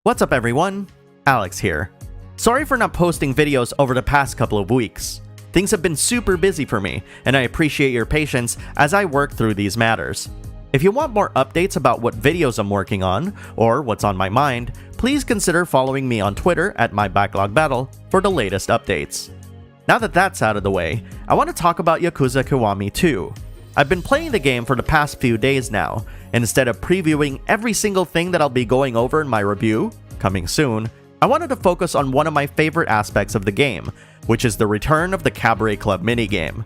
What's up everyone? Alex here. Sorry for not posting videos over the past couple of weeks. Things have been super busy for me, and I appreciate your patience as I work through these matters. If you want more updates about what videos I'm working on, or what's on my mind, please consider following me on Twitter at @MyBacklogBattle for the latest updates. Now that that's out of the way, I want to talk about Yakuza Kiwami 2. I've been playing the game for the past few days now, and instead of previewing every single thing that I'll be going over in my review, coming soon, I wanted to focus on one of my favorite aspects of the game, which is the return of the Cabaret Club minigame.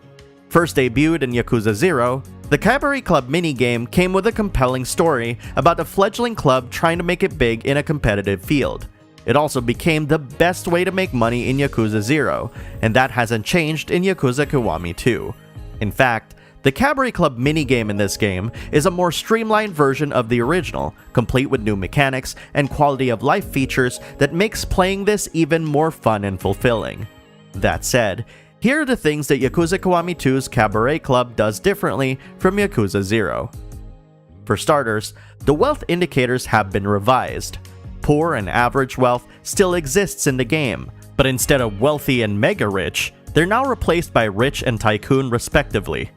First debuted in Yakuza 0, the Cabaret Club minigame came with a compelling story about a fledgling club trying to make it big in a competitive field. It also became the best way to make money in Yakuza 0, and that hasn't changed in Yakuza Kiwami 2. In fact, the Cabaret Club minigame in this game is a more streamlined version of the original, complete with new mechanics and quality of life features that makes playing this even more fun and fulfilling. That said, here are the things that Yakuza Kiwami 2's Cabaret Club does differently from Yakuza 0. For starters, the wealth indicators have been revised. Poor and average wealth still exists in the game, but instead of wealthy and mega rich, they're now replaced by rich and tycoon respectively.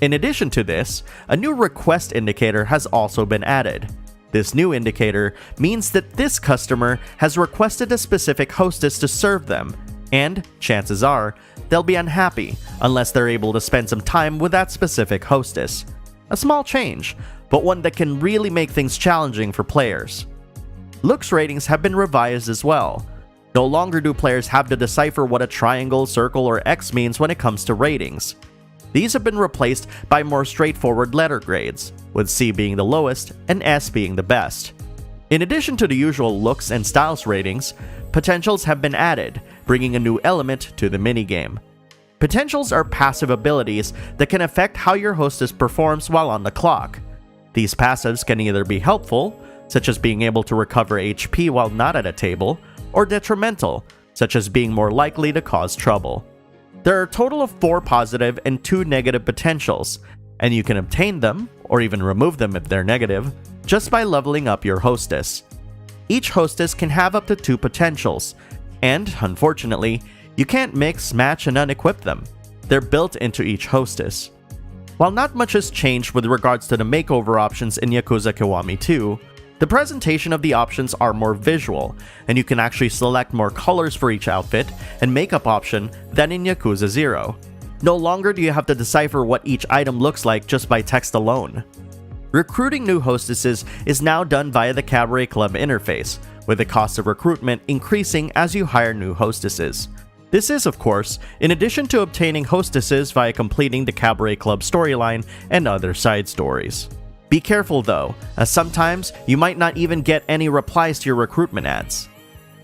In addition to this, a new request indicator has also been added. This new indicator means that this customer has requested a specific hostess to serve them, and chances are, they'll be unhappy unless they're able to spend some time with that specific hostess. A small change, but one that can really make things challenging for players. Looks ratings have been revised as well. No longer do players have to decipher what a triangle, circle, or X means when it comes to ratings. These have been replaced by more straightforward letter grades, with C being the lowest and S being the best. In addition to the usual looks and styles ratings, potentials have been added, bringing a new element to the minigame. Potentials are passive abilities that can affect how your hostess performs while on the clock. These passives can either be helpful, such as being able to recover HP while not at a table, or detrimental, such as being more likely to cause trouble. There are a total of 4 positive and 2 negative potentials, and you can obtain them, or even remove them if they're negative, just by leveling up your hostess. Each hostess can have up to 2 potentials, and, unfortunately, you can't mix, match, and unequip them. They're built into each hostess. While not much has changed with regards to the makeover options in Yakuza Kiwami 2, the presentation of the options are more visual, and you can actually select more colors for each outfit and makeup option than in Yakuza 0. No longer do you have to decipher what each item looks like just by text alone. Recruiting new hostesses is now done via the Cabaret Club interface, with the cost of recruitment increasing as you hire new hostesses. This is, of course, in addition to obtaining hostesses via completing the Cabaret Club storyline and other side stories. Be careful though, as sometimes you might not even get any replies to your recruitment ads.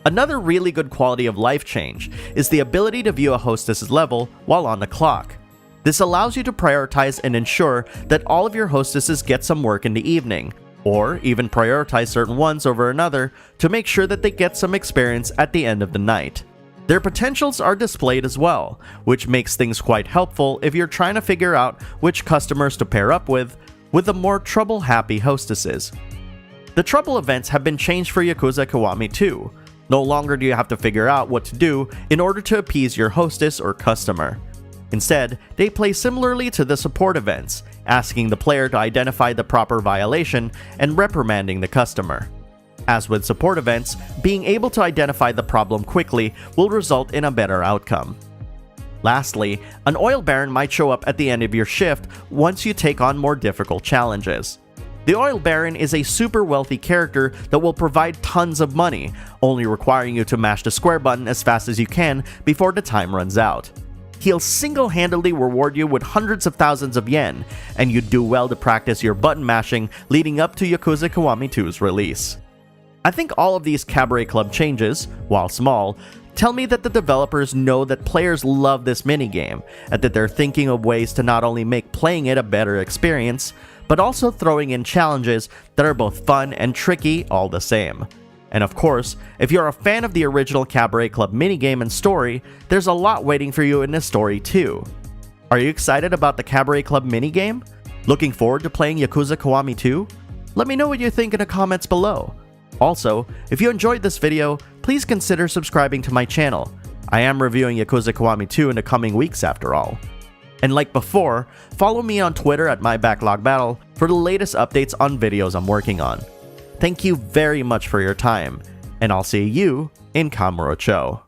Another really good quality of life change is the ability to view a hostess's level while on the clock. This allows you to prioritize and ensure that all of your hostesses get some work in the evening, or even prioritize certain ones over another to make sure that they get some experience at the end of the night. Their potentials are displayed as well, which makes things quite helpful if you're trying to figure out which customers to pair up with the more trouble-happy hostesses. The trouble events have been changed for Yakuza Kiwami 2. No longer do you have to figure out what to do in order to appease your hostess or customer. Instead, they play similarly to the support events, asking the player to identify the proper violation and reprimanding the customer. As with support events, being able to identify the problem quickly will result in a better outcome. Lastly, an oil baron might show up at the end of your shift once you take on more difficult challenges. The oil baron is a super wealthy character that will provide tons of money, only requiring you to mash the square button as fast as you can before the time runs out. He'll single-handedly reward you with hundreds of thousands of yen, and you'd do well to practice your button mashing leading up to Yakuza Kiwami 2's release. I think all of these Cabaret Club changes, while small, tell me that the developers know that players love this minigame, and that they're thinking of ways to not only make playing it a better experience, but also throwing in challenges that are both fun and tricky all the same. And of course, if you're a fan of the original Cabaret Club minigame and story, there's a lot waiting for you in this story too. Are you excited about the Cabaret Club minigame? Looking forward to playing Yakuza Kiwami 2? Let me know what you think in the comments below. Also, if you enjoyed this video, please consider subscribing to my channel. I am reviewing Yakuza Kiwami 2 in the coming weeks after all. And like before, follow me on Twitter at @MyBacklogBattle for the latest updates on videos I'm working on. Thank you very much for your time, and I'll see you in Kamurocho.